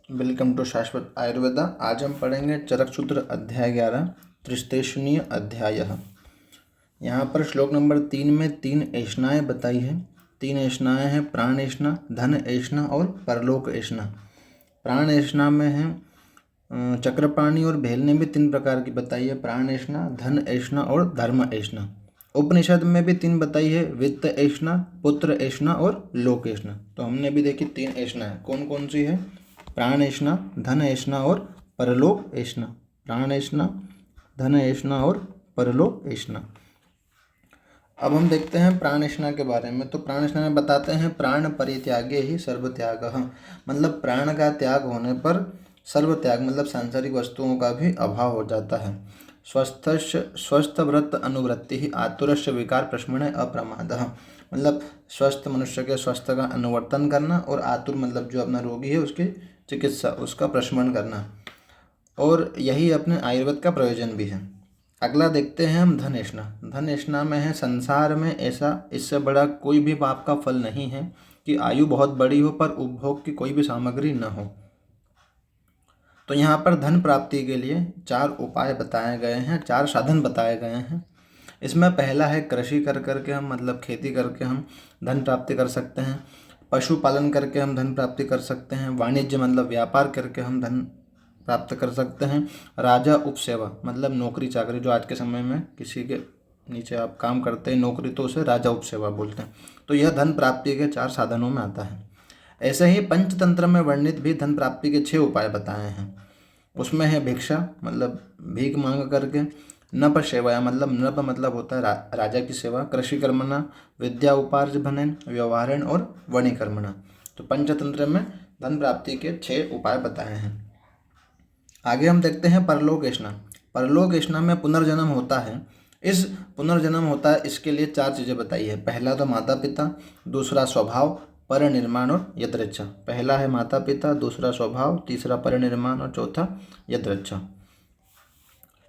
Welcome to शाश्वत आयुर्वेदा। आज हम पढ़ेंगे चरक सूत्र अध्याय 11 त्रिस्तेषणीय अध्याय। यहाँ पर श्लोक नंबर 3 में 3 ऐष्णाएँ बताई है। 3 ऐष्णाएँ हैं प्राण ऐष्णा, धन ऐष्णा और परलोक ऐष्णा। प्राण ऐष्णा में है चक्रपाणि और भेल ने भी 3 प्रकार की बताई है, प्राण ऐष्णा, धन ऐष्णा और धर्म ऐष्णा। उपनिषद में भी 3 बताई है, वित्त ऐष्णा, पुत्र ऐष्णा और लोक ऐष्णा। तो हमने भी देखी 3 ऐष्णा है। कौन कौन सी है? प्राण ऐष्णा, धन ऐष्णा और परलोक ऐष्णा। प्राण ऐष्णा, धन ऐष्णा और परलोक ऐष्णा। अब हम देखते हैं प्राण ऐष्णा के बारे में। तो प्राण ऐष्णा में बताते हैं प्राण परित्यागे ही सर्व त्यागः, मतलब प्राण का त्याग होने पर सर्व त्याग मतलब सांसारिक वस्तुओं का भी अभाव हो जाता है। स्वस्थ व्रत अनुवृत्ति ही आतुरस्य विकार प्रशमन अप्रमादः, मतलब स्वस्थ मनुष्य के स्वस्थ का अनुवर्तन करना और आतुर मतलब जो अपना रोगी है उसकी चिकित्सा, उसका प्रशमन करना, और यही अपने आयुर्वेद का प्रयोजन भी है। अगला देखते हैं हम धन ऐष्णा। धन ऐष्णा में है संसार में ऐसा इससे बड़ा कोई भी पाप का फल नहीं है कि आयु बहुत बड़ी हो पर उपभोग की कोई भी सामग्री न हो। तो यहाँ पर धन प्राप्ति के लिए 4 उपाय बताए गए हैं, 4 साधन बताए गए हैं। इसमें पहला है कृषि कर करके हम मतलब खेती करके हम धन प्राप्ति कर सकते हैं। पशुपालन करके हम धन प्राप्ति कर सकते हैं। वाणिज्य मतलब व्यापार करके हम धन प्राप्त कर सकते हैं। राजा उपसेवा मतलब नौकरी चाकरी, जो आज के समय में किसी के नीचे आप काम करते हैं नौकरी, तो उसे राजा उपसेवा बोलते हैं। तो यह धन प्राप्ति के 4 साधनों में आता है। ऐसे ही पंचतंत्र में वर्णित भी धन प्राप्ति के 6 उपाय बताए हैं। उसमें है भिक्षा मतलब भीख मांग करके, नप सेवाया मतलब नप मतलब होता है राजा की सेवा, कृषि कर्मणा, विद्या उपार्जन, व्यवहारण और वणिकर्मणा। तो पंचतंत्र में धन प्राप्ति के 6 उपाय बताए हैं। आगे हम देखते हैं परलोक ऐष्णा। परलोक ऐष्णा में पुनर्जन्म होता है। इस पुनर्जन्म होता है इसके लिए 4 चीज़ें बताई है। पहला तो माता पिता, दूसरा स्वभाव, परिनिर्माण और यदृच्छा। पहला है माता पिता, दूसरा स्वभाव, तीसरा परिनिर्माण और चौथा यदृच्छा।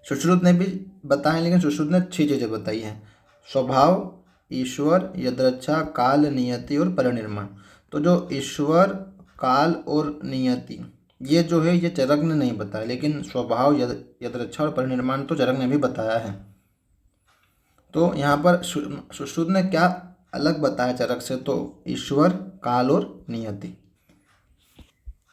सुश्रुत ने भी बताया, लेकिन सुश्रुत ने 6 चीज़ें बताई हैं: स्वभाव, ईश्वर, यदृच्छा, काल, नियति और परिनिर्माण। तो जो ईश्वर, काल और नियति ये जो है ये चरक ने नहीं बताया, लेकिन स्वभाव, यदृच्छा और परिनिर्माण तो चरक ने भी बताया है। तो यहाँ पर सुश्रुत ने क्या अलग बताया चरक से? तो ईश्वर, काल और नियति।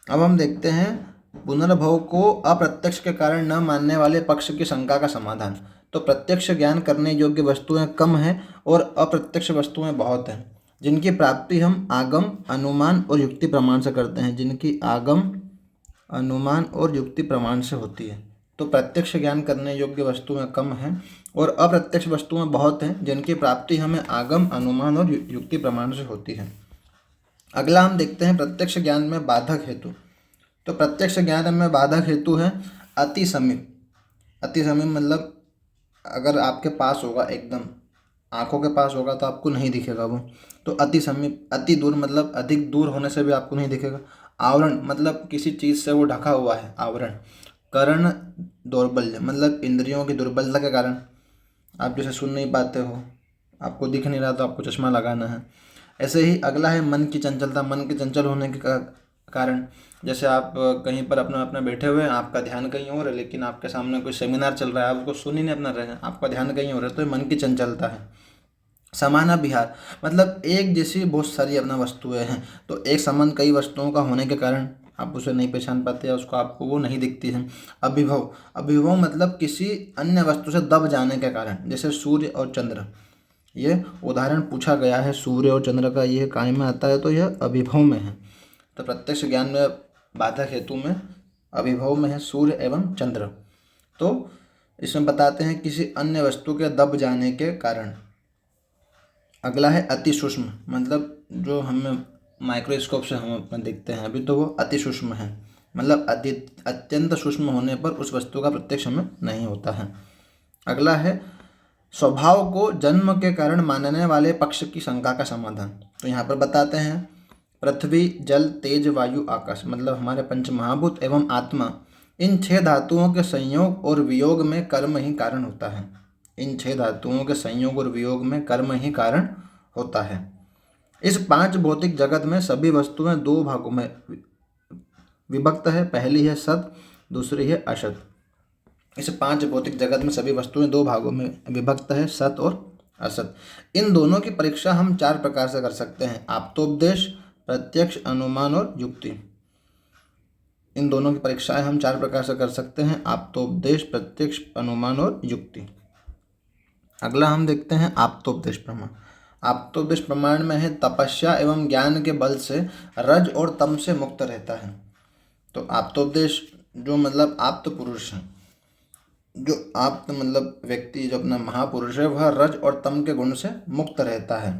अब हम देखते हैं पुनर्भव को अप्रत्यक्ष के कारण न मानने वाले पक्ष की शंका का समाधान। तो प्रत्यक्ष ज्ञान करने योग्य वस्तुएं कम हैं और अप्रत्यक्ष वस्तुएं बहुत हैं, जिनकी प्राप्ति हम आगम, अनुमान और युक्ति प्रमाण से करते हैं। जिनकी आगम, अनुमान और युक्ति प्रमाण से होती है। तो प्रत्यक्ष ज्ञान करने योग्य वस्तुएं कम हैं और अप्रत्यक्ष वस्तुएं बहुत हैं, जिनकी प्राप्ति हमें आगम, अनुमान और युक्ति प्रमाण से होती है। अगला हम देखते हैं प्रत्यक्ष ज्ञान में बाधक हेतु। तो प्रत्यक्ष ज्ञान में बाधक हेतु है अति समीप। अति समीप मतलब अगर आपके पास होगा, एकदम आंखों के पास होगा तो आपको नहीं दिखेगा वो। तो अति समीप, अति दूर मतलब अधिक दूर होने से भी आपको नहीं दिखेगा। आवरण मतलब किसी चीज़ से वो ढका हुआ है, आवरण। कर्ण दौर्बल्य मतलब इंद्रियों की दुर्बलता के कारण आप जैसे सुन नहीं पाते हो, आपको दिख नहीं रहा तो आपको चश्मा लगाना है। ऐसे ही अगला है मन की चंचलता। मन के चंचल होने के कारण, जैसे आप कहीं पर अपना अपना बैठे हुए हैं, आपका ध्यान कहीं और है, लेकिन आपके सामने कोई सेमिनार चल रहा है, आप उसको सुन ही नहीं अपना रहे हैं, आपका ध्यान कहीं और है, तो ये मन की चंचलता है। समाना विहार मतलब एक जैसी बहुत सारी अपना वस्तुएं हैं, तो एक समान कई वस्तुओं का होने के कारण आप उसे नहीं पहचान पाते या उसको आपको वो नहीं दिखती है। अभिभव, अभिभव मतलब किसी अन्य वस्तु से दब जाने के कारण, जैसे सूर्य और चंद्र। ये उदाहरण पूछा गया है सूर्य और चंद्र का, ये काय में आता है, तो यह अभिभव में है। तो प्रत्यक्ष ज्ञान में बाधक हेतु में अभिभव में है सूर्य एवं चंद्र। तो इसमें बताते हैं किसी अन्य वस्तु के दब जाने के कारण। अगला है अति सूक्ष्म, मतलब जो हमें माइक्रोस्कोप से हम अपना देखते हैं अभी, तो वो अति सूक्ष्म है, मतलब अत्यंत सूक्ष्म होने पर उस वस्तु का प्रत्यक्ष हमें नहीं होता है। अगला है स्वभाव को जन्म के कारण मानने वाले पक्ष की शंका का समाधान। तो यहाँ पर बताते हैं पृथ्वी, जल, तेज, वायु, आकाश मतलब हमारे पंच महाभूत एवं आत्मा, इन 6 धातुओं के संयोग और वियोग में कर्म ही कारण होता है। इन 6 धातुओं के संयोग और वियोग में कर्म ही कारण होता है। इस 5 भौतिक जगत में सभी वस्तुएं 2 भागों में विभक्त है। पहली है सत, दूसरी है असत। इस 5 भौतिक जगत में सभी वस्तुएं 2 भागों में विभक्त है, सत और असत। इन दोनों की परीक्षा हम 4 प्रकार से कर सकते हैं, आप्तोपदेश, प्रत्यक्ष, अनुमान और युक्ति। इन दोनों की परीक्षाएं हम 4 प्रकार से कर सकते हैं, आप्तोपदेश, प्रत्यक्ष, अनुमान और युक्ति। अगला हम देखते हैं आप्तोपदेश प्रमाण। आप्तोपदेश प्रमाण में है तपस्या एवं ज्ञान के बल से रज और तम से मुक्त रहता है। तो आप्तोपदेश जो मतलब आप्त पुरुष है, जो आप्त मतलब व्यक्ति जो अपना महापुरुष है, वह रज और तम के गुण से मुक्त रहता है।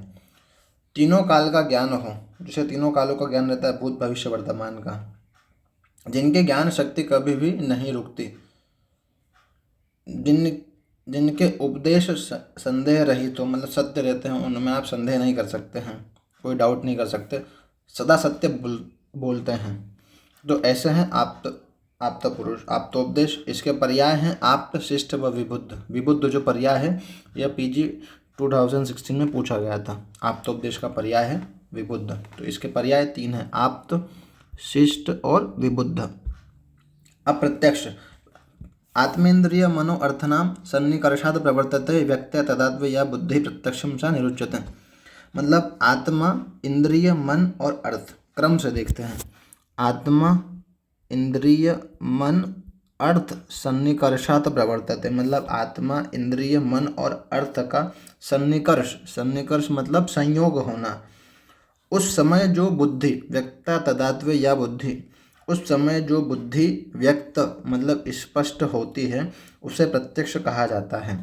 तीनों काल का ज्ञान हो, जिसे तीनों कालों का ज्ञान रहता है, भूत भविष्य वर्तमान का, जिनके ज्ञान शक्ति कभी भी नहीं रुकती, जिनके उपदेश संदेह रहित हो, मतलब सत्य रहते हैं, उनमें आप संदेह नहीं कर सकते हैं, कोई डाउट नहीं कर सकते, सदा सत्य बोलते हैं। तो ऐसे हैं आप्त पुरुष, आप्तोपदेश। इसके पर्याय हैं आप्त, शिष्ट व विबुद्ध। विबुद्ध जो पर्याय है यह पीजी 2016 में पूछा गया था। आप्तोपदेश का पर्याय है विबुद्ध। तो इसके पर्याय 3 हैं, आप्त, शिष्ट और विबुद्ध। अप्रत्यक्ष, आत्मेन्द्रिय मनो अर्थनाम सन्निकर्षात् प्रवर्तते व्यक्त्या तदात्व या बुद्धि प्रत्यक्षम सा निरुच्यते। मतलब आत्मा, इंद्रिय, मन और अर्थ, क्रम से देखते हैं। आत्मा, इंद्रिय, मन, अर्थ सन्निकर्षात् प्रवर्तते, मतलब आत्मा, इंद्रिय, मन और अर्थ का सन्निकर्ष मतलब संयोग होना। उस समय जो बुद्धि, व्यक्ता तदात्व या बुद्धि, उस समय जो बुद्धि व्यक्त मतलब स्पष्ट होती है, उसे प्रत्यक्ष कहा जाता है।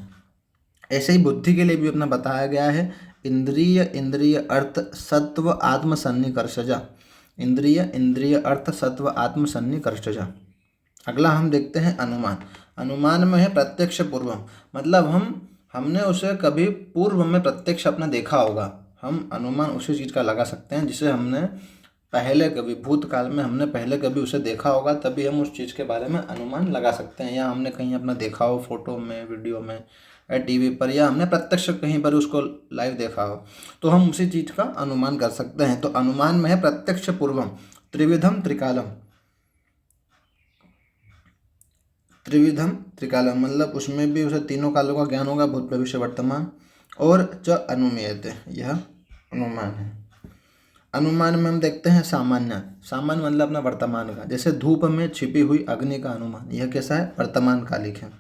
ऐसे ही बुद्धि के लिए भी अपना बताया गया है, इंद्रिय, इंद्रिय अर्थ सत्व आत्म सन्निकर्षजा। इंद्रिय, इंद्रिय अर्थ सत्व आत्म सन्निकर्षजा। अगला हम देखते हैं अनुमान। अनुमान में है प्रत्यक्ष पूर्वम, मतलब हमने उसे कभी पूर्व में प्रत्यक्ष अपना देखा होगा। हम अनुमान उसी चीज़ का लगा सकते हैं जिसे हमने पहले कभी भूतकाल में हमने पहले कभी उसे देखा होगा, तभी हम उस चीज़ के बारे में अनुमान लगा सकते हैं। या हमने कहीं अपना देखा हो, फोटो में, वीडियो में, या टीवी पर, या हमने प्रत्यक्ष कहीं पर उसको लाइव देखा हो, तो हम उसी चीज़ का अनुमान कर सकते हैं। तो अनुमान में है प्रत्यक्ष पूर्वम, त्रिविधम त्रिकालम। त्रिविधम त्रिकालम मतलब उसमें भी उसे तीनों कालों का ज्ञान होगा, भूत भविष्य वर्तमान। और च अनुमेयते, यह अनुमान है। अनुमान में हम देखते हैं सामान्य। सामान्य मतलब अपना वर्तमान का, जैसे धूप में छिपी हुई अग्नि का अनुमान, यह कैसा है, वर्तमान कालिक है।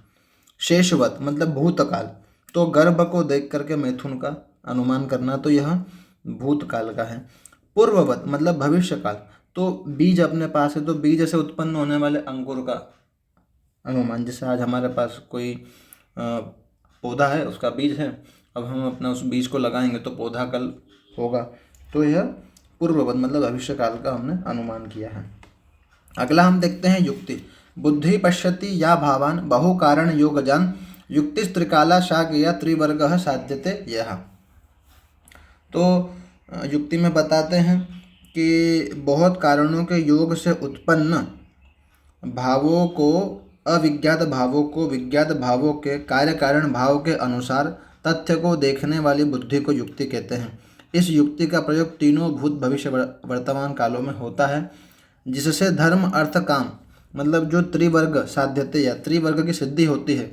शेषवत मतलब भूतकाल, तो गर्भ को देख करके मैथुन का अनुमान करना, तो यह भूतकाल का है। पूर्ववत मतलब भविष्य काल, तो बीज अपने पास है, तो बीज से उत्पन्न होने वाले अंकुर का अनुमान। जैसे आज हमारे पास कोई पौधा है, उसका बीज है, अब हम अपना उस बीज को लगाएंगे तो पौधा कल होगा, तो यह पूर्ववत मतलब भविष्य काल का हमने अनुमान किया है। अगला हम देखते हैं युक्ति। बुद्धि पश्यति या भावान बहु कारण योगजान युक्तिस्त्रिकाला शाक्या त्रिवर्गः साध्यते यह। तो युक्ति में बताते हैं कि बहुत कारणों के योग से उत्पन्न भावों को, अविज्ञात भावों को विज्ञात भावों के कार्य कारण भाव के अनुसार तथ्य को देखने वाली बुद्धि को युक्ति कहते हैं। इस युक्ति का प्रयोग तीनों भूत भविष्य वर्तमान कालों में होता है, जिससे धर्म अर्थ काम मतलब जो त्रिवर्ग साध्यते या त्रिवर्ग की सिद्धि होती है।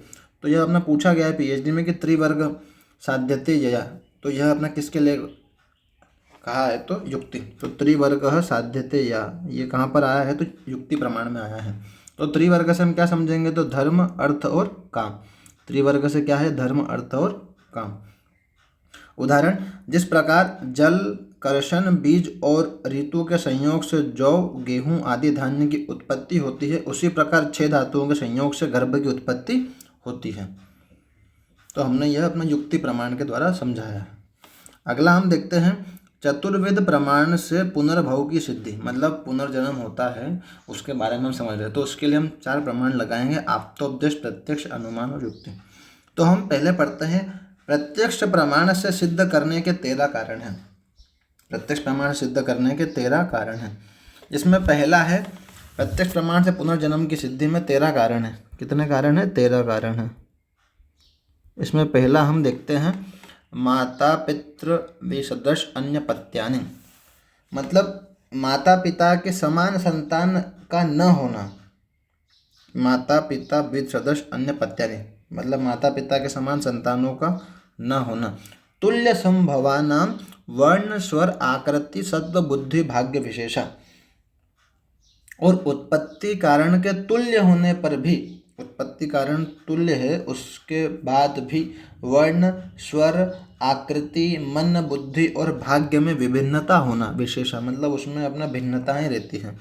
तो यह अपना पूछा गया है पीएचडी में कि त्रिवर्ग साध्यते या, तो यह अपना किसके लिए कहा है, तो युक्ति। तो त्रिवर्ग साध्यते या ये कहाँ पर आया है, तो युक्ति प्रमाण में आया है। तो त्रिवर्ग से हम क्या समझेंगे, तो धर्म अर्थ और काम। त्रिवर्ग से क्या है, धर्म अर्थ और काम। उदाहरण, जिस प्रकार जल, कर्षण, बीज और ऋतु के संयोग से जौ, गेहूं आदि धान्य की उत्पत्ति होती है, उसी प्रकार 6 धातुओं के संयोग से गर्भ की उत्पत्ति होती है। तो हमने यह अपना युक्ति प्रमाण के द्वारा समझाया है। अगला हम देखते हैं चतुर्विध प्रमाण से पुनर्भव की सिद्धि, मतलब पुनर्जन्म होता है, उसके बारे में हम समझ रहे हैं। तो उसके लिए हम 4 प्रमाण लगाएंगे, आप्तोपदेश, प्रत्यक्ष, अनुमान और युक्ति। तो हम पहले पढ़ते हैं प्रत्यक्ष प्रमाण से सिद्ध करने के 13 कारण हैं। प्रत्यक्ष प्रमाण सिद्ध करने के 13 कारण हैं, जिसमें पहला है प्रत्यक्ष प्रमाण से पुनर्जन्म की सिद्धि में 13 कारण हैं। कितने कारण हैं, 13 कारण हैं। इसमें पहला हम देखते हैं माता पितृ विसदृश अन्य पत्यानि, मतलब माता पिता के समान संतान का न होना, माता पिता वृद्ध सदस्य अन्य पत्यानि, मतलब माता पिता के समान संतानों का न होना। तुल्य संभवानां वर्ण स्वर आकृति सत्व बुद्धि भाग्य विशेषा, और उत्पत्ति कारण के तुल्य होने पर भी, उत्पत्ति कारण तुल्य है उसके बाद भी वर्ण स्वर आकृति मन बुद्धि और भाग्य में विभिन्नता होना, विशेषा मतलब उसमें अपना भिन्नताएं रहती हैं।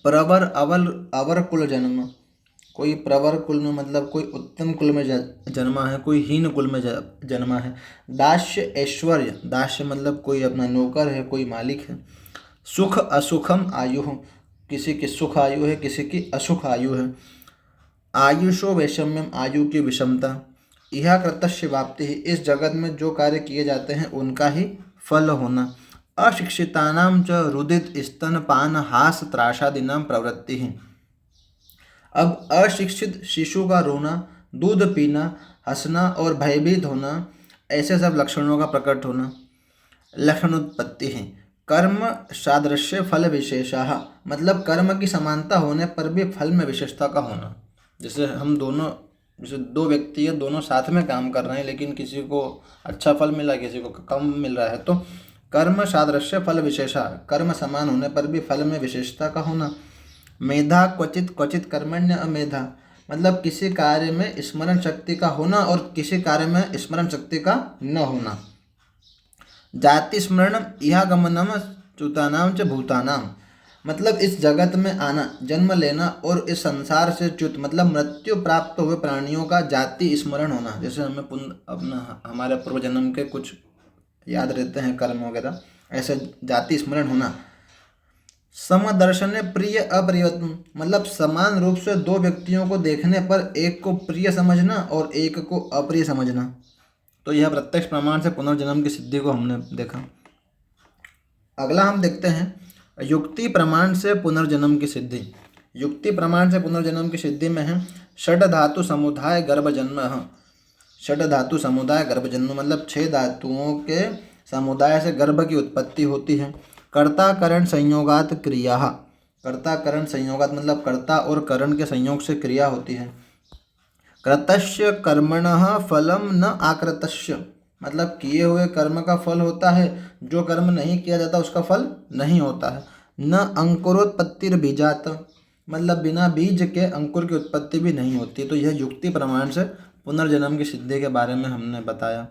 प्रवर अवल अवर कुल जन्म, कोई प्रवर कुल में मतलब कोई उत्तम कुल में जन्मा है, कोई हीन कुल में जन्मा है। दास्य ऐश्वर्य, दास्य मतलब कोई अपना नौकर है, कोई मालिक है। सुख असुखम आयु, किसी की सुख आयु है, किसी की असुख आयु है। आयुषो वैषम्यम, आयु की विषमता। यह कृतस्य वाप्ति, इस जगत में जो कार्य किए जाते हैं उनका ही फल होना। अशिक्षितानां च रुदित स्तनपान हास त्रासादीनां प्रवृत्ति है। अब अशिक्षित शिशु का रोना, दूध पीना, हंसना और भयभीत होना, ऐसे सब लक्षणों का प्रकट होना लक्षणोत्पत्ति है। कर्म सादृश्य फल विशेषः, मतलब कर्म की समानता होने पर भी फल में विशेषता का होना। जैसे हम दोनों, जैसे दो व्यक्ति है, दोनों साथ में काम कर रहे हैं लेकिन किसी को अच्छा फल मिला किसी को कम मिल रहा है, तो कर्म सादृश्य फल विशेषा, कर्म समान होने पर भी फल में विशेषता का होना। मेधा क्वचित क्वचित कर्मण्य अमेधा, मतलब किसी कार्य में स्मरण शक्ति का होना और किसी कार्य में स्मरण शक्ति का न होना। जाति स्मरण यह गमनम च्युतानाम च भूतानाम, मतलब इस जगत में आना, जन्म लेना और इस संसार से च्युत मतलब मृत्यु प्राप्त हुए प्राणियों का जाति स्मरण होना। जैसे हमें अपना हमारे पूर्व जन्म के कुछ याद रहते हैं कर्म वगैरह, ऐसे जाति स्मरण होना। समदर्शन प्रिय अप्रियत्म, मतलब समान रूप से दो व्यक्तियों को देखने पर एक को प्रिय समझना और एक को अप्रिय समझना। तो यह प्रत्यक्ष प्रमाण से पुनर्जन्म की सिद्धि को हमने देखा। अगला हम देखते हैं युक्ति प्रमाण से पुनर्जन्म की सिद्धि। युक्ति प्रमाण से पुनर्जन्म की सिद्धि में है षड धातु समुदाय गर्भ जन्म। षड धातु समुदाय गर्भ जन्म मतलब 6 धातुओं के समुदाय से गर्भ की उत्पत्ति होती है। कर्ता करण संयोगात क्रिया, कर्ता करण संयोगात मतलब कर्ता और करण के संयोग से क्रिया होती है। कृतस्य कर्मणः फलम न आकृतस्य, मतलब किए हुए कर्म का फल होता है, जो कर्म नहीं किया जाता उसका फल नहीं होता है। न अंकुरोत्पत्तिर बीजात, मतलब बिना बीज के अंकुर की उत्पत्ति भी नहीं होती। तो यह युक्ति प्रमाण से पुनर्जन्म की सिद्धि के बारे में हमने बताया।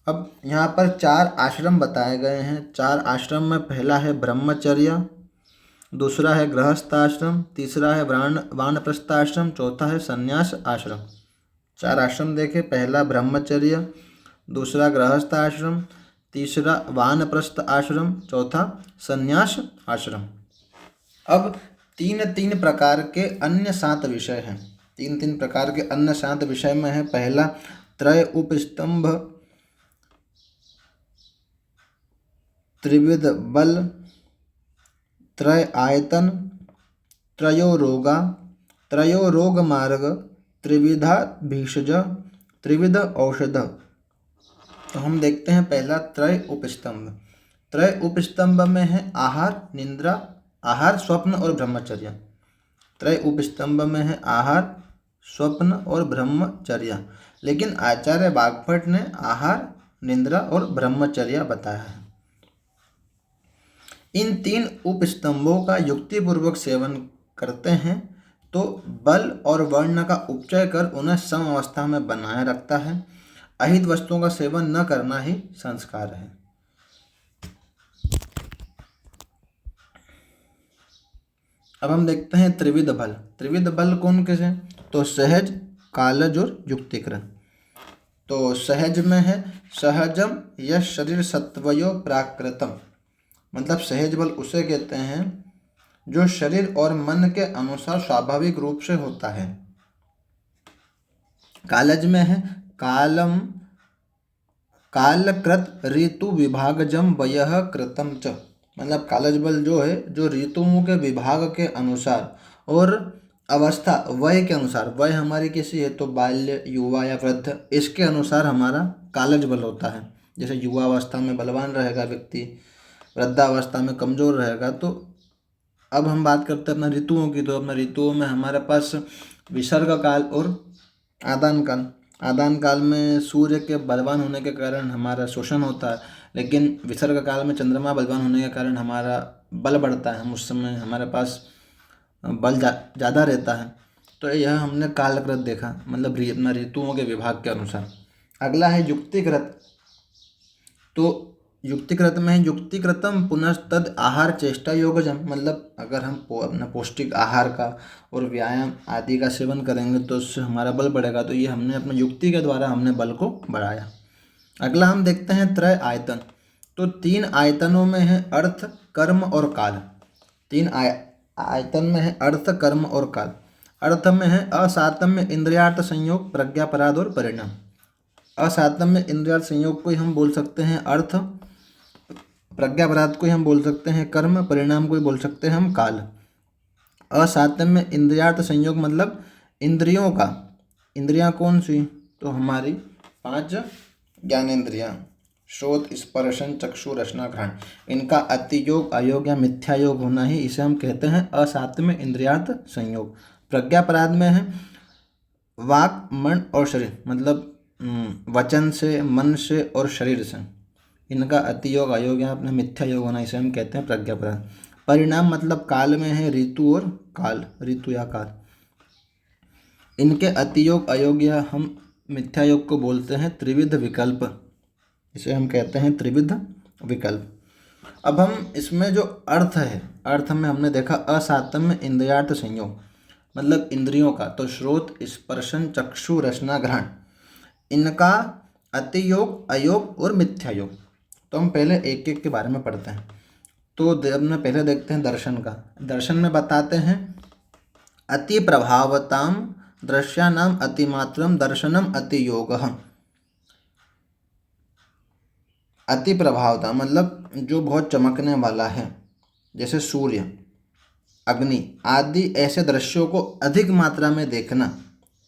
अब यहाँ पर 4 आश्रम बताए गए हैं। 4 आश्रम में पहला है ब्रह्मचर्य, दूसरा है गृहस्थाश्रम, तीसरा है वानप्रस्थाश्रम, चौथा है संन्यास आश्रम। 4 आश्रम देखे, पहला ब्रह्मचर्य, दूसरा गृहस्थ आश्रम, तीसरा वानप्रस्थ आश्रम, चौथा संन्यास आश्रम। अब 3-3 प्रकार के अन्य 7 विषय हैं। 3-3 प्रकार के अन्य 7 विषय में है पहला त्रय उपस्तंभ, त्रिविध बल, त्रय आयतन, त्रयो रोगा, त्रयो रोग मार्ग, त्रिविधा भीषज, त्रिविध औषध। तो हम देखते हैं पहला त्रय उपस्तंभ। त्रय उपस्तंभ में है आहार, निद्रा, आहार, स्वप्न और ब्रह्मचर्य। त्रय उपस्तंभ में है आहार, स्वप्न और ब्रह्मचर्य, लेकिन आचार्य वाग्भट ने आहार, निद्रा और ब्रह्मचर्य बताया है। इन 3 उपस्तंभों का युक्तिपूर्वक सेवन करते हैं तो बल और वर्ण का उपचय कर उन्हें सम अवस्था में बनाए रखता है। अहित वस्तुओं का सेवन न करना ही संस्कार है। अब हम देखते हैं त्रिविध बल। त्रिविध बल कौन कैसे? तो सहज, कालज और युक्तिक्रम। तो सहज में है सहजम यश शरीर सत्वयो प्राकृतम, मतलब सहज बल उसे कहते हैं जो शरीर और मन के अनुसार स्वाभाविक रूप से होता है। कालज में है कालम कालकृत ऋतु विभागजम वयः कृतम च, मतलब कालज बल जो है जो ऋतुओं के विभाग के अनुसार और अवस्था वय के अनुसार, वय हमारी कैसी है तो बाल्य, युवा या वृद्ध, इसके अनुसार हमारा कालज बल होता है। जैसे युवा अवस्था में बलवान रहेगा व्यक्ति, वृद्धावस्था में कमज़ोर रहेगा। तो अब हम बात करते हैं अपना ऋतुओं की। तो अपना ऋतुओं में हमारे पास विसर्ग काल और आदान काल। आदान काल में सूर्य के बलवान होने के कारण हमारा शोषण होता है, लेकिन विसर्ग काल में चंद्रमा बलवान होने के कारण हमारा बल बढ़ता है। हम उस समय हमारे पास बल ज़्यादा रहता है। तो यह हमने कालकृत देखा, मतलब अपना ऋतुओं के विभाग के अनुसार। अगला है युक्तिकृत। तो युक्तिकृत में युक्तिकृतम पुनस्तद आहार चेष्टा योगजम, मतलब अगर हम अपना पौष्टिक आहार का और व्यायाम आदि का सेवन करेंगे तो उससे हमारा बल बढ़ेगा। तो ये हमने अपने युक्ति के द्वारा हमने बल को बढ़ाया। अगला हम देखते हैं त्रय आयतन। तो 3 आयतनों में है अर्थ, कर्म और काल। 3 आयतन में है अर्थ, कर्म और काल। अर्थ में है असातम्य इंद्रियार्थ संयोग, प्रज्ञापराध और परिणाम। असातम्य इंद्रियार्थ संयोग को ही हम बोल सकते हैं अर्थ, प्रज्ञापराध को ही हम बोल सकते हैं कर्म, परिणाम को ही बोल सकते हैं हम काल। असातम्य इंद्रियार्थ संयोग मतलब इंद्रियों का, इंद्रियां कौन सी? तो हमारी 5 ज्ञानेंद्रियां, श्रोत, स्पर्शन, चक्षु, रसना, घ्राण, इनका अतियोग, अयोग या मिथ्या योग होना ही इसे हम कहते हैं असातम्य इंद्रियार्थ संयोग। प्रज्ञापराध में है वाक, मन और शरीर, मतलब वचन से, मन से और शरीर से, इनका अतियोग, अयोग या अपना मिथ्या योग होना, इसे हम कहते हैं प्रज्ञापराध। परिणाम मतलब काल में है ऋतु और काल, ऋतु या काल, इनके अतियोग, अयोग या हम मिथ्या योग को बोलते हैं त्रिविध विकल्प, इसे हम कहते हैं त्रिविध विकल्प। अब हम इसमें जो अर्थ है, अर्थ में हमने देखा असातम्य इंद्रियार्थ संयोग मतलब इंद्रियों का, तो श्रोत, स्पर्शन, चक्षु, रसना, घ्राण, इनका अतियोग, अयोग और मिथ्या योग। तो हम पहले एक एक के बारे में पढ़ते हैं। तो अपने पहले देखते हैं दर्शन का। दर्शन में बताते हैं अति प्रभावताम दृश्यानाम अतिमात्रम दर्शनम अतियोगः। अति प्रभावता मतलब जो बहुत चमकने वाला है, जैसे सूर्य, अग्नि आदि ऐसे दृश्यों को अधिक मात्रा में देखना,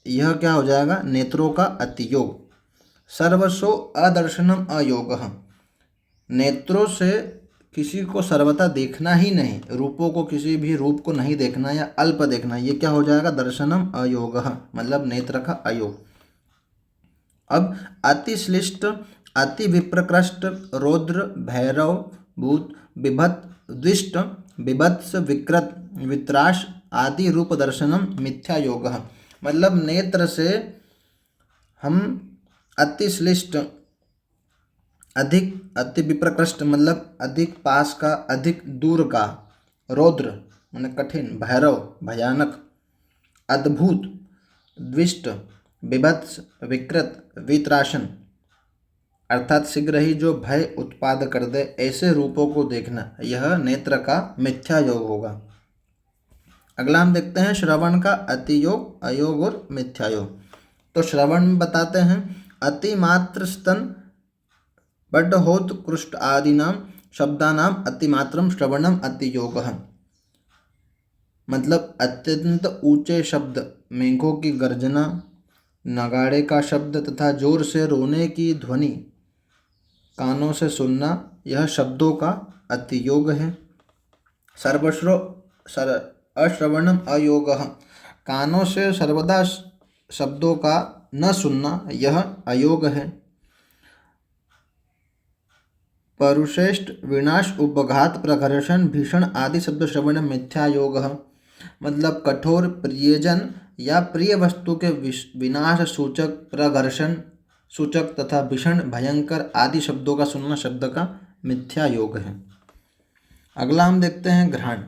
यह क्या हो जाएगा? नेत्रों का अतियोग। सर्वसो अदर्शनम अयोगः, नेत्रों से किसी को सर्वथा देखना ही नहीं, रूपों को, किसी भी रूप को नहीं देखना या अल्प देखना, ये क्या हो जाएगा? दर्शनम अयोगः मतलब नेत्र का अयोग। अब अतिश्लिष्ट, अति विप्रकृष्ट, रौद्र, भैरव, भूत, बिभत, द्विष्ट, बिभत्स, विकृत, वित्राश आदि रूप दर्शनम मिथ्या योगः, मतलब नेत्र से हम अतिश्लिष्ट, अधिक, अति विप्रकृष्ट मतलब अधिक पास का, अधिक दूर का, रौद्र माने कठिन, भैरव भयानक, अद्भुत, द्विष्ट, बिभत्स, विकृत, वित्राशन अर्थात शीघ्र ही जो भय उत्पाद कर दे, ऐसे रूपों को देखना, यह नेत्र का मिथ्या योग होगा। अगला हम देखते हैं श्रवण का अतियोग, अयोग और मिथ्या योग। तो श्रवण में बताते हैं अतिमात्र स्तन बड्ढहोत कृष्ट आदिनाम शब्दानाम अतिमात्रम श्रवणम अतियोगः, मतलब अत्यंत ऊंचे शब्द, मेघों की गर्जना, नगाड़े का शब्द तथा जोर से रोने की ध्वनि कानों से सुनना, यह शब्दों का अतियोग है। सर्वश्रो अश्रवणम अयोगः, कानों से सर्वदा शब्दों का न सुनना, यह अयोग है। परुश्रेष्ठ विनाश, उपघात, प्रघर्षण, भीषण आदि शब्द श्रवण मिथ्या योगः, मतलब कठोर, प्रियजन या प्रिय वस्तु के विनाश सूचक, प्रघर्षण सूचक तथा भीषण, भयंकर आदि शब्दों का सुनना शब्द का मिथ्या योग है। अगला हम देखते हैं घ्राण।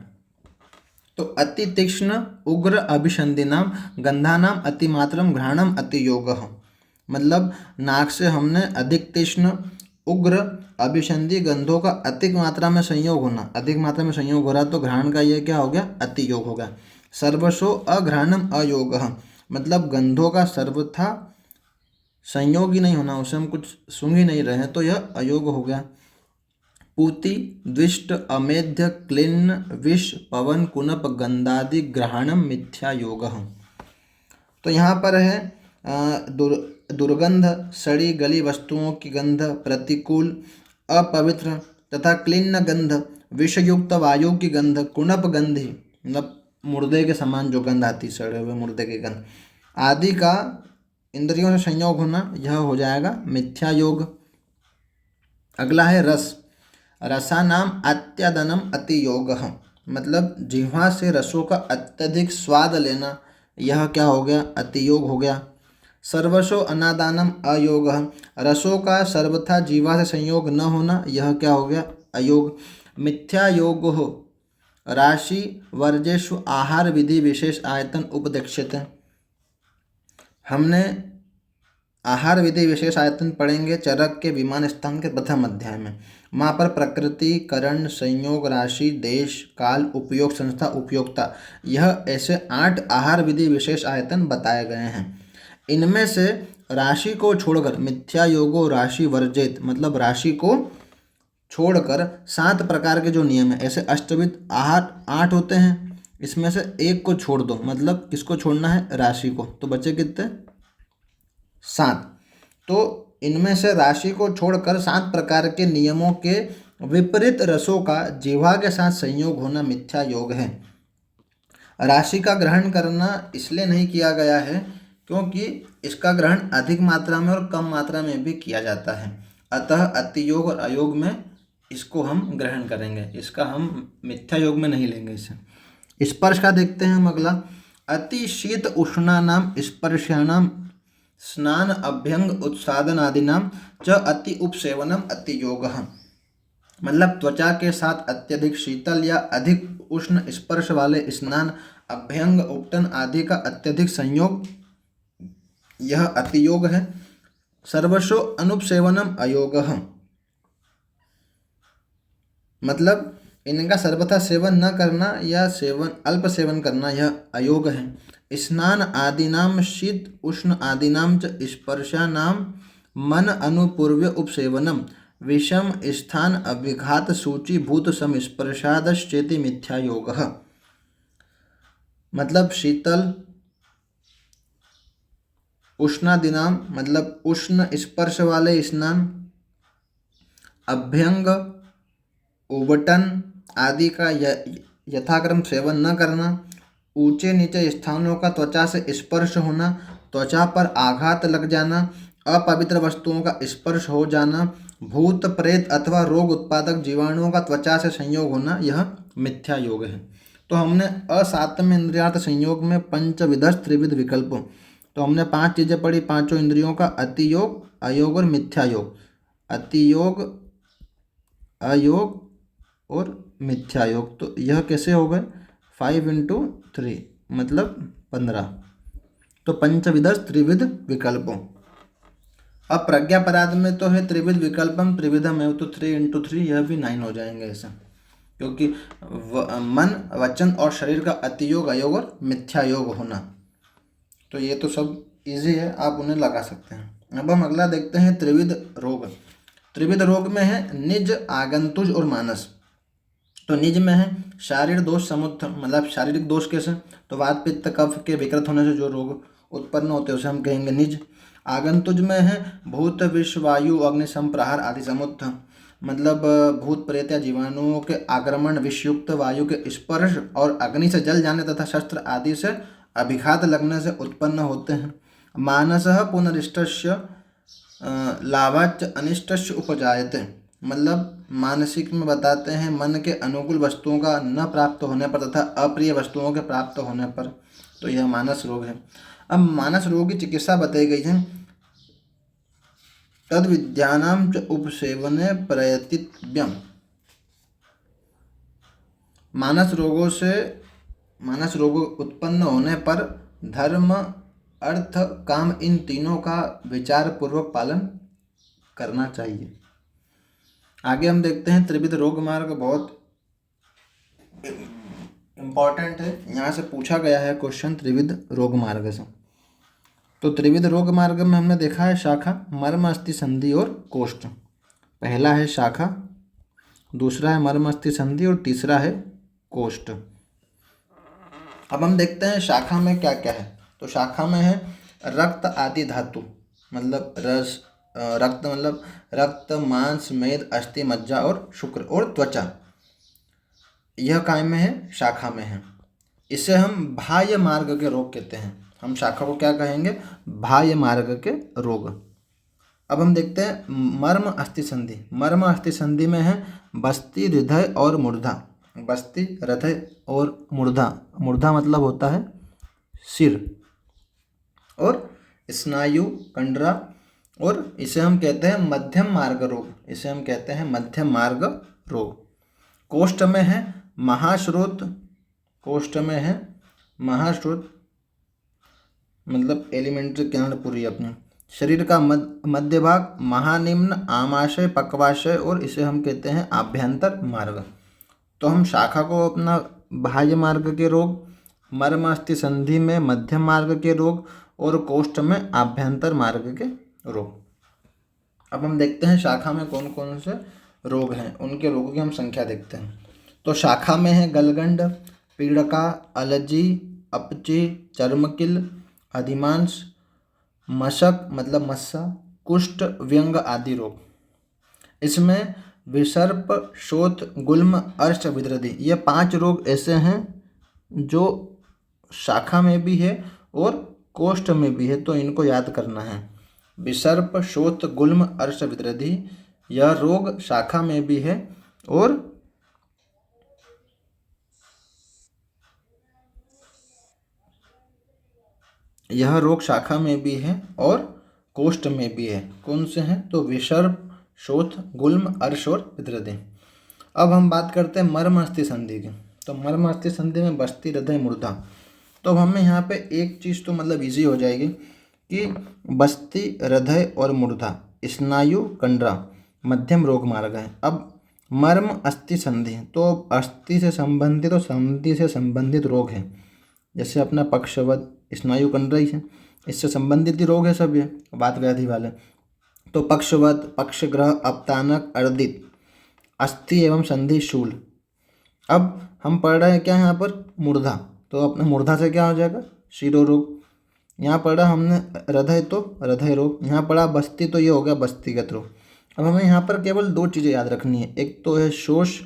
तो अति तीक्ष्ण, उग्र, अभिसंधिनाम गंधानाम अतिमात्रम घ्राणम अतियोगः, मतलब नाक से हमने अधिक तीक्ष्ण, उग्र, अभिसंधि गंधों का अधिक मात्रा में संयोग होना, अधिक मात्रा में संयोग हो रहा तो घ्राण का ये क्या हो गया? अतियोग हो गया। सर्वसो अघ्राणम अयोगः, मतलब गंधों का सर्वथा संयोग ही नहीं होना, उसे हम कुछ सूंघ ही नहीं रहे हैं, तो यह अयोग हो गया। पूति, द्विष्ट, अमेध्य, क्लिन्न, विष, पवन, कुनप, गंधादि ग्रहणम मिथ्या योगः। तो यहाँ पर है दुर्गंध, सड़ी गली वस्तुओं की गंध, प्रतिकूल, अपवित्र तथा क्लिन्न गंध, विषयुक्त वायु की गंध, कुणप गंधि मतलब मुर्दे के समान जो गंध आती, सड़े हुए मुर्दे की गंध आदि का इंद्रियों से संयोग होना, यह हो जाएगा मिथ्या योग। अगला है रस। रसानाम अत्यदनम अतियोगः, मतलब जिह्वा से रसों का अत्यधिक स्वाद लेना, यह क्या हो गया, अतियोग हो गया। सर्वसो अनादानम अयोगः, रसों का सर्वथा जीवा से संयोग न होना, यह क्या हो गया, अयोग। मिथ्या योगो राशि वर्जेषु आहार विधि विशेष आयतन उपदेक्षित। हमने आहार विधि विशेष आयतन पढ़ेंगे चरक के विमान स्थान के प्रथम अध्याय में। वहाँ पर प्रकृति, करण, संयोग, राशि, देश, काल, उपयोग, संस्था, उपयोक्ता, यह ऐसे 8 आहार विधि विशेष आयतन बताए गए हैं। इनमें से राशि को छोड़कर मिथ्या योगो राशि वर्जित, मतलब राशि को छोड़कर 7 प्रकार के जो नियम है, ऐसे अष्टविध आहार 8 होते हैं, इसमें से एक को छोड़ दो, मतलब किसको छोड़ना है, राशि को, तो बचे कितने, 7। तो इनमें से राशि को छोड़कर 7 प्रकार के नियमों के विपरीत रसों का जिह्वा के साथ संयोग होना मिथ्या योग है। राशि का ग्रहण करना इसलिए नहीं किया गया है क्योंकि इसका ग्रहण अधिक मात्रा में और कम मात्रा में भी किया जाता है, अतः अतियोग और अयोग में इसको हम ग्रहण करेंगे, इसका हम मिथ्या योग में नहीं लेंगे इसे। स्पर्श का देखते हैं हम अगला। अति शीत उष्णानाम स्पर्शानाम स्नान अभ्यंग उत्सादनादिनाम च अति उपसेवनम अति योगः, मतलब त्वचा के साथ अत्यधिक शीतल या अधिक उष्ण स्पर्श वाले स्नान, अभ्यंग, उपटन आदि का अत्यधिक संयोग, यह अतियोग है। सर्वशो अनुपसेवनम अयोगः, मतलब इनका सर्वथा सेवन न करना या सेवन अल्प सेवन करना, यह अयोग है। स्नान आदिनाम शीत उष्ण आदिनाम च स्पर्शानाम मन अनुपूर्व्य उपसेवनम विषम स्थान अभिघात सूचि भूत समस्पर्शादश्चेति मिथ्या योगः, मतलब शीतल उष्णादिनाम मतलब उष्ण स्पर्श वाले स्नान, अभ्यंग, उबटन आदि का यथाक्रम सेवन न करना, ऊंचे नीचे स्थानों का त्वचा से स्पर्श होना, त्वचा पर आघात लग जाना, अपवित्र वस्तुओं का स्पर्श हो जाना, भूत प्रेत अथवा रोग उत्पादक जीवाणुओं का त्वचा से संयोग होना, यह मिथ्या योग है। तो हमने असात्म इंद्रियार्थ संयोग में पंचविधस् त्रिविध विकल्पों, तो हमने 5 चीज़ें पढ़ी, पांचों इंद्रियों का अतियोग, अयोग और मिथ्या योग। अतियोग, अयोग और मिथ्या योग, तो यह कैसे हो गए, 5 × 3 मतलब 15। तो पंचविधस् त्रिविध विकल्पों। अब प्रज्ञा पराध में तो है त्रिविध विकल्पम त्रिविधम है, तो 3 × 3 यह भी 9 हो जाएंगे ऐसा, क्योंकि मन, वचन और शरीर का अतियोग, अयोग और मिथ्या योग होना। तो ये तो सब इजी है, आप उन्हें लगा सकते हैं। अब हम अगला देखते हैं त्रिविध रोग। त्रिविध रोग में है निज, आगंतुज और मानस। तो निज में है शारीर दोष समुत्थ, मतलब शारीरिक दोष कैसे, तो वात पित्त कफ के विकृत होने से जो रोग उत्पन्न होते हैं उसे हम कहेंगे निज। आगंतुज में है भूत विष वायु अग्नि संप्रहार आदि समुत्थ, मतलब भूत प्रेत या जीवाणुओं के आक्रमण, विषयुक्त वायु के स्पर्श और अग्नि से जल जाने तथा शस्त्र आदि से अभिघात लगने से उत्पन्न होते हैं। मानसः पुनरिष्टस्य लाभाच्च अनिष्टस्य उपजायते, मतलब मानसिक में बताते हैं मन के अनुकूल वस्तुओं का न प्राप्त होने पर तथा अप्रिय वस्तुओं के प्राप्त होने पर, तो यह मानस रोग है। अब मानस रोग की चिकित्सा बताई गई है। तद विद्यानाम च उपसेवने प्रयतिव्यम, मानस रोगों उत्पन्न होने पर धर्म, अर्थ, काम इन तीनों का विचार पूर्वक पालन करना चाहिए। आगे हम देखते हैं त्रिविध रोग मार्ग, बहुत इम्पॉर्टेंट है, यहाँ से पूछा गया है क्वेश्चन त्रिविध रोग मार्ग से। तो त्रिविध रोग मार्ग में हमने देखा है शाखा, मर्म, अस्थि, संधि और कोष्ठ। पहला है शाखा, दूसरा है मर्म, अस्थि, संधि और तीसरा है कोष्ठ। अब हम देखते हैं शाखा में क्या क्या है। तो शाखा में है रक्त आदि धातु, मतलब रस, रक्त मतलब रक्त, मांस, मेद, अस्थि, मज्जा और शुक्र और त्वचा, यह काय में है? शाखा में है। इसे हम बाह्य मार्ग के रोग कहते हैं। हम शाखा को क्या कहेंगे? बाह्य मार्ग के रोग। अब हम देखते हैं मर्म अस्थि संधि। मर्म अस्थि संधि में है बस्ती, हृदय और मूर्धा। बस्ती, हृदय और मूर्धा। मूर्धा मतलब होता है सिर, और स्नायु, कंडरा, और इसे हम कहते हैं मध्यम मार्ग रोग। इसे हम कहते हैं मध्यम मार्ग रोग। कोष्ठ में है महाश्रोत। कोष्ठ में है महाश्रोत मतलब एलिमेंट्री किरणपुरी अपने। शरीर का मध्य भाग महानिम्न, आमाशय, पक्वाशय, और इसे हम कहते हैं आभ्यंतर मार्ग। तो हम शाखा को अपना बाह्य मार्ग के रोग, मर्म अस्थि संधि में मध्यम मार्ग के रोग, और कोष्ठ में आभ्यंतर मार्ग के रोग। अब हम देखते हैं शाखा में कौन कौन से रोग हैं, उनके रोगों की हम संख्या देखते हैं। तो शाखा में है गलगंड, पीड़का, अलर्जी, अपची, चर्मकिल, अधिमांस, मशक मतलब मस्सा, कुष्ठ, व्यंग आदि रोग। इसमें विसर्प, शोथ, गुल्म, अर्श, विद्रधि, ये 5 रोग ऐसे हैं जो शाखा में भी है और कोष्ठ में भी है, तो इनको याद करना है। विसर्प, शोथ, गुल्म, अर्श, विद्रधि, यह रोग शाखा में भी है और यह रोग शाखा में भी है और कोष्ठ में भी है। कौन से हैं? तो विसर्प, शोथ, गुल्म, अर्श और विद्रधि। अब हम बात करते हैं मर्म अस्थि संधि की। तो मर्म अस्थि संधि में बस्ती, हृदय, मूर्धा। तो अब हमें यहाँ पे एक चीज़ तो मतलब इजी हो जाएगी कि बस्ती, हृदय और मूर्धा स्नायु, कंडरा मध्यम रोग मार्ग है। अब मर्म अस्थि संधि, तो अस्थि से संबंधित और संधि से संबंधित रोग है। जैसे अपना पक्षवत, स्नायु, कंडरा ही है, इससे संबंधित ही रोग है सब ये, वात व्याधि वाले। तो पक्षवत, पक्षग्रह, अपतानक, अर्दित, अस्थि एवं संधि, शूल। अब हम पढ़ रहे हैं क्या यहाँ पर? मूर्धा। तो अपने मूर्धा से क्या हो जाएगा? शिरो रोग। यहाँ पढ़ा हमने हृदय, तो हृदय रोग। यहाँ पढ़ा बस्ती, तो ये हो गया बस्तीगत रोग। अब हमें यहाँ पर केवल 2 चीज़ें याद रखनी है, एक तो है शोष,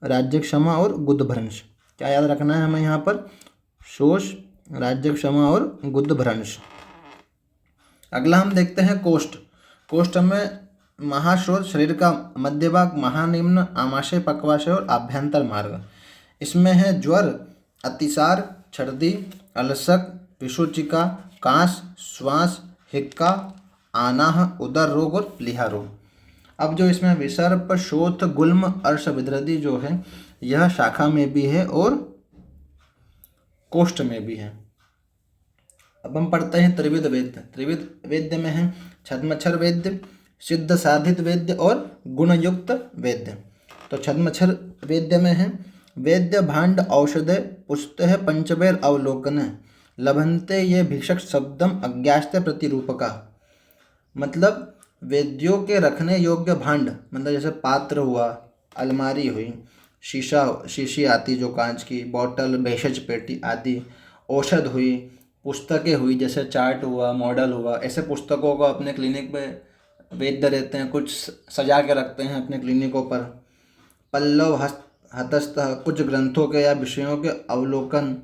राज्यक्षमा और गुदभ्रंश। क्या याद रखना है हमें यहाँ पर? शोष, राज्यक्षमा और गुदभ्रंश। अगला हम देखते हैं कोष्ठ। कोष्ठ में महाश्रोत, शरीर का मध्य भाग, महानिम्न, आमाशय, पक्वाशय और आभ्यंतर मार्ग। इसमें है ज्वर, अतिसार, छर्दी, अलसक, विसूचिका, कांस, श्वास, हिक्का, आनाह, उदर रोग और प्लीहा रोग। अब जो इसमें विसर्प, शोथ, गुल्म, अर्श, विद्रधि जो है, यह शाखा में भी है और कोष्ठ में भी है। अब हम पढ़ते हैं त्रिविध वेद्य। त्रिविध वेद्य में है छद्मच्छर वेद्य, सिद्ध साधित वेद्य और गुणयुक्त वेद्य। तो छद्मच्छर वेद्य में है वेद्य भांड औषधे पुष्टे पंचवेर अवलोकन लभंते ये भिक्षक शब्दम अज्ञास्ते प्रतिरूपका। मतलब वेद्यों के रखने योग्य भांड, मतलब जैसे पात्र हुआ, अलमारी हुई, शीशी आती जो कांच की, बॉटल, भेषज पेटी आदि, औषध हुई, पुस्तकें हुई जैसे चार्ट हुआ, मॉडल हुआ। ऐसे पुस्तकों को अपने क्लिनिक पे वैद्य रहते हैं, कुछ सजा के रखते हैं अपने क्लिनिकों पर। पल्लव, हतस्थ, कुछ ग्रंथों के या विषयों के अवलोकन,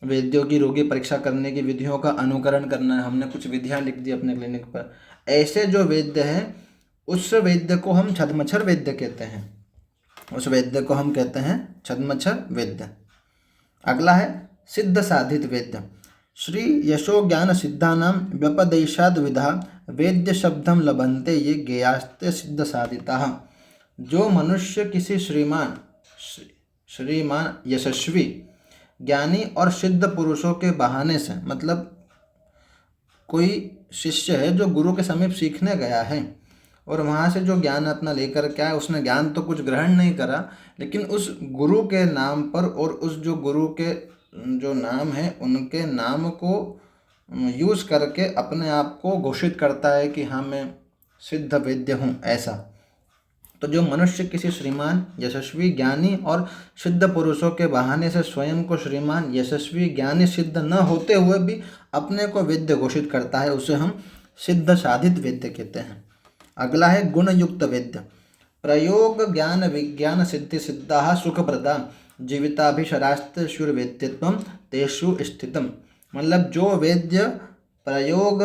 वेद्यों की रोगी परीक्षा करने की विधियों का अनुकरण करना है। हमने कुछ विधियां लिख दी अपने क्लिनिक पर। ऐसे जो वेद्य हैं उस वेद्य को हम छद्मच्छर वेद्य कहते हैं। उस वेद्य को हम कहते हैं छद्मच्छर वेद्य। अगला है सिद्ध साधित वेद्य। श्री यशो ज्ञान सिद्धानां व्यपदेशाद विधा वेद्य शब्दम लभन्ते ये ज्ञेयास्ते सिद्ध साधिताः। जो मनुष्य किसी श्रीमान यशस्वी, ज्ञानी और सिद्ध पुरुषों के बहाने से, मतलब कोई शिष्य है जो गुरु के समीप सीखने गया है और वहाँ से जो ज्ञान अपना लेकर के आया, उसने ज्ञान तो कुछ ग्रहण नहीं करा, लेकिन उस गुरु के नाम पर और उस जो गुरु के जो नाम है उनके नाम को यूज़ करके अपने आप को घोषित करता है कि हाँ मैं सिद्ध वेद्य हूँ, ऐसा। तो जो मनुष्य किसी श्रीमान, यशस्वी, ज्ञानी और सिद्ध पुरुषों के बहाने से स्वयं को श्रीमान, यशस्वी, ज्ञानी, सिद्ध न होते हुए भी अपने को वेद्य घोषित करता है, उसे हम सिद्ध साधित वेद्य कहते हैं। अगला है गुणयुक्त वेद्य। प्रयोग ज्ञान विज्ञान सिद्धि सिद्धा सुखप्रदा जीविताभिशरास्त्युर्वेद्यत्वं तेषु स्थितम। मतलब जो वेद्य प्रयोग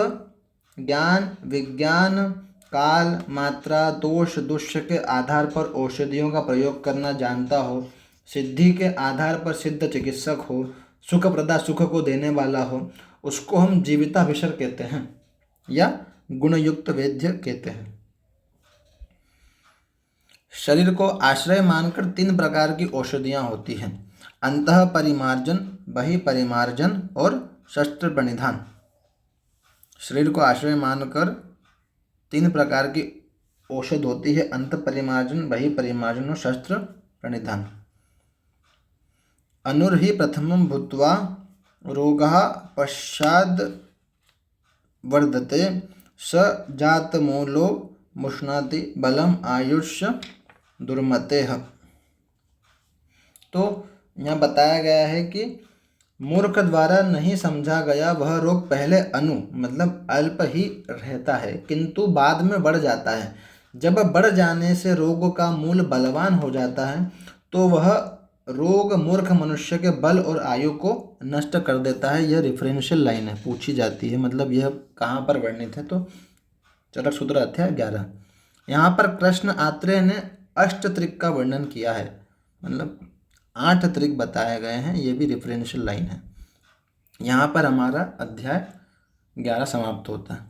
ज्ञान विज्ञान काल मात्रा दोष दुष्य के आधार पर औषधियों का प्रयोग करना जानता हो, सिद्धि के आधार पर सिद्ध चिकित्सक हो, सुखप्रदा सुख को देने वाला हो, उसको हम जीविताभिसर कहते हैं या गुणयुक्त वेद्य कहते हैं। शरीर को आश्रय मानकर 3 प्रकार की औषधियाँ होती हैं, अंतः परिमार्जन, बहिपरिमार्जन और शस्त्र प्रणिधान। शरीर को आश्रय मानकर 3 प्रकार की औषध होती है, अंत परिमार्जन, बहिपरिमार्जन और शस्त्र प्रणिधान। अनुर्हि प्रथमं भूत्वा रोगः पश्चाद् वर्धते स जातमूलो मुष्णाति बलम आयुष्य दुर्मतेः। तो यहाँ बताया गया है कि मूर्ख द्वारा नहीं समझा गया वह रोग पहले मतलब अल्प ही रहता है, किंतु बाद में बढ़ जाता है। जब बढ़ जाने से रोग का मूल बलवान हो जाता है तो वह रोग मूर्ख मनुष्य के बल और आयु को नष्ट कर देता है। यह रेफरेंशियल लाइन है, पूछी जाती है। मतलब यह कहाँ पर वर्णित है, तो चरक सूत्र अध्याय 11। यहाँ पर कृष्ण आत्रेय ने अष्टत्रिक का वर्णन किया है, मतलब 8 त्रिक बताए गए हैं। ये भी रेफरेंशियल लाइन है। यहाँ पर हमारा अध्याय 11 समाप्त होता है।